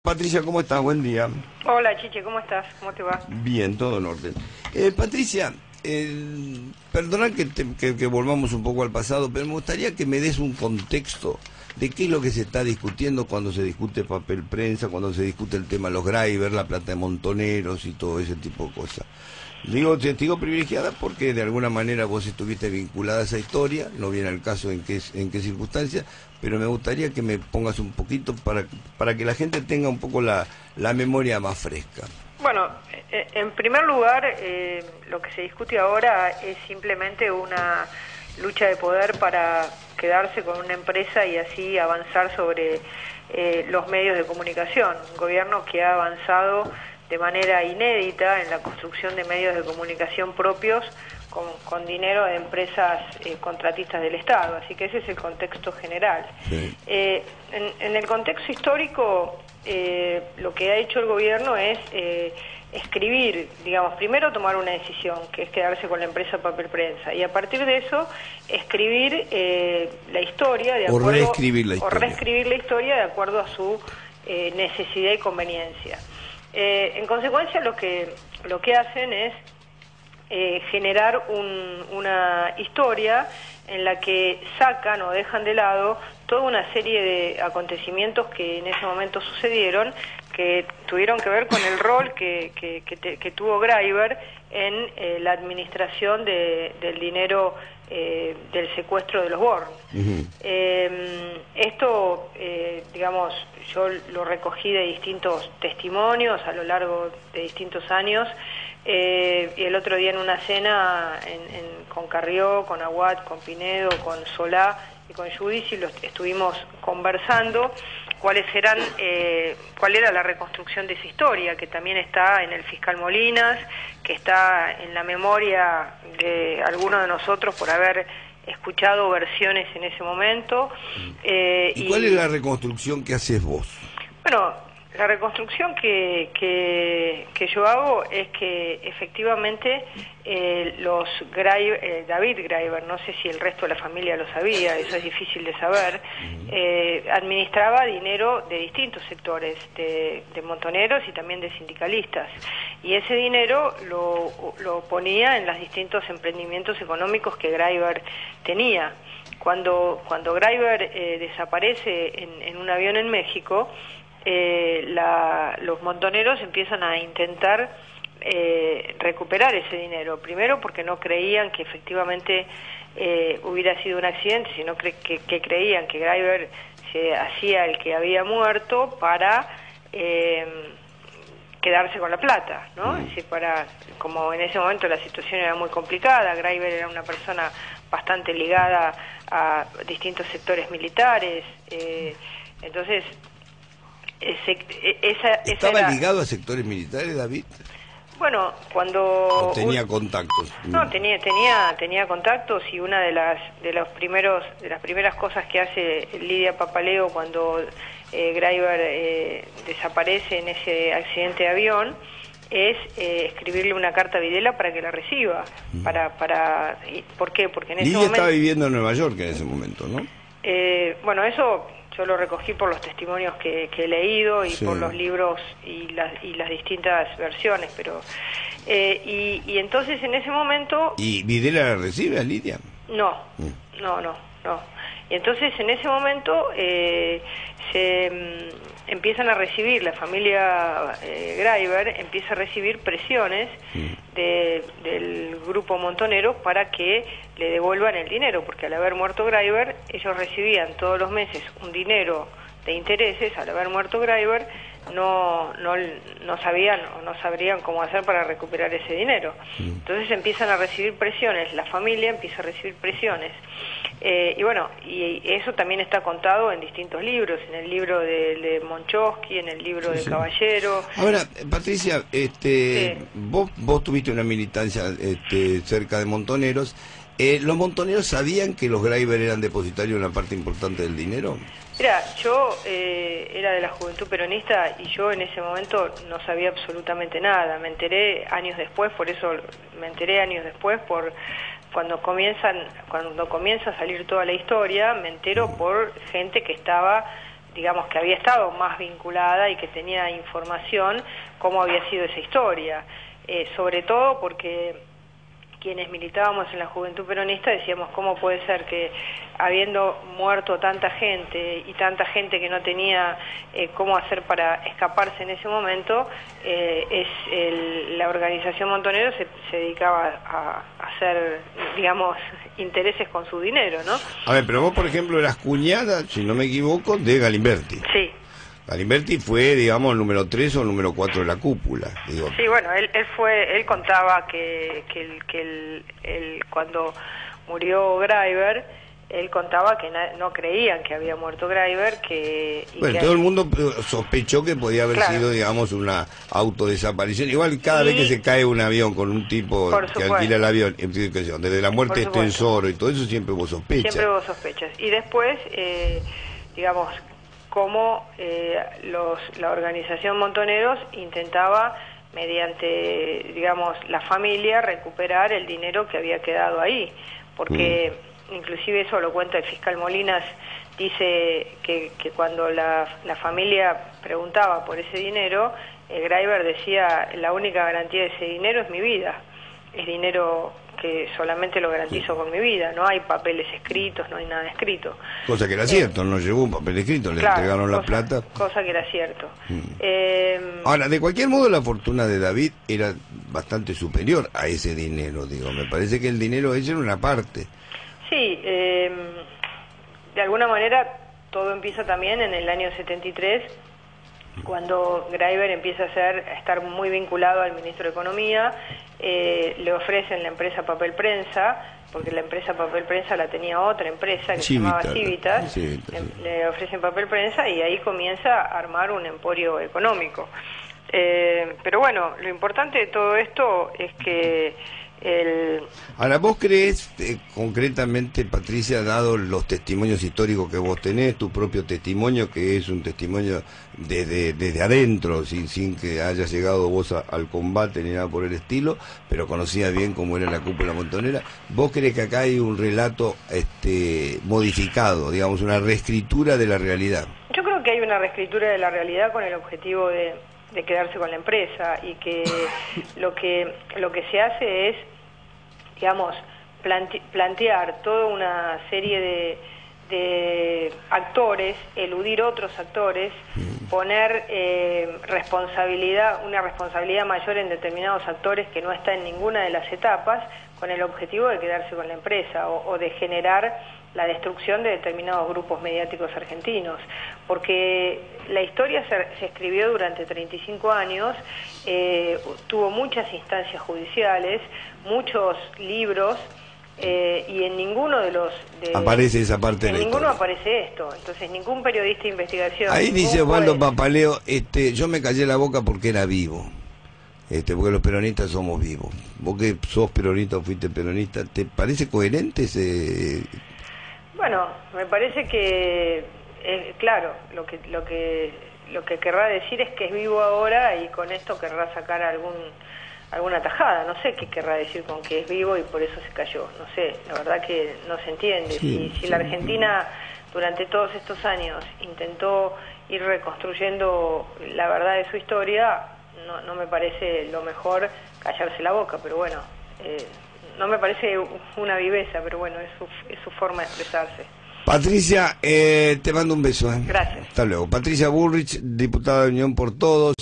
Patricia, ¿cómo estás? Buen día. Hola, Chiche, ¿cómo estás? ¿Cómo te va? Bien, todo en orden. Patricia, perdona que volvamos un poco al pasado, pero me gustaría que me des un contexto de qué es lo que se está discutiendo cuando se discute papel prensa, cuando se discute el tema de los drivers, la plata de montoneros y todo ese tipo de cosas. Digo testigo privilegiada porque de alguna manera vos estuviste vinculada a esa historia, no viene al caso en qué circunstancias, pero me gustaría que me pongas un poquito para que la gente tenga un poco la memoria más fresca. Bueno, en primer lugar, lo que se discute ahora es simplemente una lucha de poder para quedarse con una empresa y así avanzar sobre los medios de comunicación. Un gobierno que ha avanzado de manera inédita en la construcción de medios de comunicación propios con dinero de empresas contratistas del Estado. Así que ese es el contexto general. Sí. En el contexto histórico, lo que ha hecho el gobierno es escribir, digamos, primero tomar una decisión, que es quedarse con la empresa Papel Prensa, y a partir de eso escribir la historia de acuerdo, o reescribir la historia de acuerdo a su necesidad y conveniencia. En consecuencia, lo que hacen es generar una historia en la que sacan o dejan de lado toda una serie de acontecimientos que en ese momento sucedieron, que tuvieron que ver con el rol que tuvo Graiber en la administración del dinero del secuestro de los Born. Esto, digamos, yo lo recogí de distintos testimonios a lo largo de distintos años, y el otro día en una cena con Carrió, con Aguad, con Pinedo, con Solá y con Judici estuvimos conversando cuál era la reconstrucción de esa historia, que también está en el fiscal Molinas, que está en la memoria de algunos de nosotros por haber escuchado versiones en ese momento. ¿Y cuál es la reconstrucción que haces vos? Bueno, la reconstrucción que yo hago es que efectivamente David Graiber, no sé si el resto de la familia lo sabía, eso es difícil de saber, administraba dinero de distintos sectores, de montoneros y también de sindicalistas, y ese dinero lo ponía en los distintos emprendimientos económicos que Graiber tenía. Cuando Graiber desaparece en un avión en México, los montoneros empiezan a intentar recuperar ese dinero, primero porque no creían que efectivamente hubiera sido un accidente, sino que creían que Graiber se hacía el que había muerto para quedarse con la plata, ¿no? Es decir, como en ese momento la situación era muy complicada, Graiber era una persona bastante ligada a distintos sectores militares, entonces ¿Estaba ligado a sectores militares, David? Bueno, ¿O tenía contactos? No, tenía contactos, y una de las primeras cosas que hace Lidia Papaleo cuando Graiber desaparece en ese accidente de avión es escribirle una carta a Videla para que la reciba. ¿Por qué? Porque en ese Lidia momento estaba viviendo en Nueva York en ese momento, ¿no? Bueno, eso yo lo recogí por los testimonios que he leído y por los libros y las distintas versiones, pero y entonces en ese momento... ¿Y Videla la recibe a Lidia? No. Y entonces en ese momento se empiezan a recibir, la familia Graiber empieza a recibir presiones del grupo montonero para que le devuelvan el dinero, porque al haber muerto Graiber, ellos recibían todos los meses un dinero de intereses. Al haber muerto Graiber, no sabían o no sabrían cómo hacer para recuperar ese dinero. Entonces empiezan a recibir presiones, la familia empieza a recibir presiones. Y bueno, y eso también está contado en distintos libros, en el libro de Monchosky, en el libro de Caballero. Ahora, Patricia, vos tuviste una militancia cerca de montoneros. ¿Los montoneros sabían que los Graiber eran depositarios de una parte importante del dinero? Mira, yo era de la Juventud Peronista y yo en ese momento no sabía absolutamente nada. Me enteré años después, cuando comienza a salir toda la historia, me entero por gente que estaba, digamos, que había estado más vinculada y que tenía información cómo había sido esa historia, sobre todo porque quienes militábamos en la Juventud Peronista decíamos cómo puede ser que habiendo muerto tanta gente y tanta gente que no tenía cómo hacer para escaparse en ese momento, la organización Montoneros se dedicaba a hacer, digamos, intereses con su dinero, ¿no? A ver, pero vos, por ejemplo, eras cuñada, si no me equivoco, de Galimberti. Sí. Galimberti fue, digamos, el número 3 o el número 4 de la cúpula. Digo. Sí, bueno, él contaba que cuando murió Greiber, él contaba que no creían que había muerto Greiber, todo el mundo sospechó que podía haber sido, digamos, una autodesaparición. Igual cada vez que se cae un avión con un tipo que alquila el avión, desde la muerte de Tensoro y todo eso, siempre hubo sospechas. Siempre hubo sospechas. Y después, digamos, cómo la organización Montoneros intentaba, mediante, digamos, la familia, recuperar el dinero que había quedado ahí, porque inclusive eso lo cuenta el fiscal Molinas, dice que cuando la familia preguntaba por ese dinero, Greiber decía, la única garantía de ese dinero es mi vida, es dinero que solamente lo garantizo con mi vida, no hay papeles escritos, no hay nada escrito. Cosa que era cierto, no llegó un papel escrito, le entregaron la plata. Cosa que era cierto. Ahora, de cualquier modo, la fortuna de David era bastante superior a ese dinero, digo, me parece que el dinero ese era una parte. Sí, de alguna manera todo empieza también en el año 73, cuando Greiber empieza a estar muy vinculado al ministro de Economía, le ofrecen la empresa Papel Prensa, porque la empresa Papel Prensa la tenía otra empresa que se llamaba Civitas, le ofrecen Papel Prensa y ahí comienza a armar un emporio económico. Pero bueno, lo importante de todo esto es que Ahora, ¿vos crees concretamente, Patricia, dado los testimonios históricos que vos tenés, tu propio testimonio, que es un testimonio desde adentro, sin que hayas llegado vos al combate ni nada por el estilo, pero conocías bien cómo era la cúpula montonera, ¿vos crees que acá hay un relato modificado, digamos, una reescritura de la realidad? Yo creo que hay una reescritura de la realidad con el objetivo de quedarse con la empresa, y que lo que se hace es, digamos, plantear toda una serie de actores, eludir otros actores, poner una responsabilidad mayor en determinados actores que no está en ninguna de las etapas, con el objetivo de quedarse con la empresa o de generar la destrucción de determinados grupos mediáticos argentinos, porque la historia se escribió durante 35 años, tuvo muchas instancias judiciales, muchos libros, y en ninguno de los... aparece esa parte de la ninguno historia. Aparece esto, entonces ningún periodista de investigación... Ahí dice Osvaldo Papaleo, yo me callé la boca porque era vivo. Porque los peronistas somos vivos. Vos que sos peronista o fuiste peronista, ¿te parece coherente ese...? Bueno, me parece que, claro, lo que querrá decir es que es vivo ahora y con esto querrá sacar alguna tajada. No sé qué querrá decir con que es vivo y por eso se cayó. No sé, la verdad que no se entiende. Si la Argentina durante todos estos años intentó ir reconstruyendo la verdad de su historia, no me parece lo mejor callarse la boca, pero bueno... no me parece una viveza, pero bueno, es su forma de expresarse. Patricia, te mando un beso. Gracias. Hasta luego. Patricia Bullrich, diputada de Unión por Todos.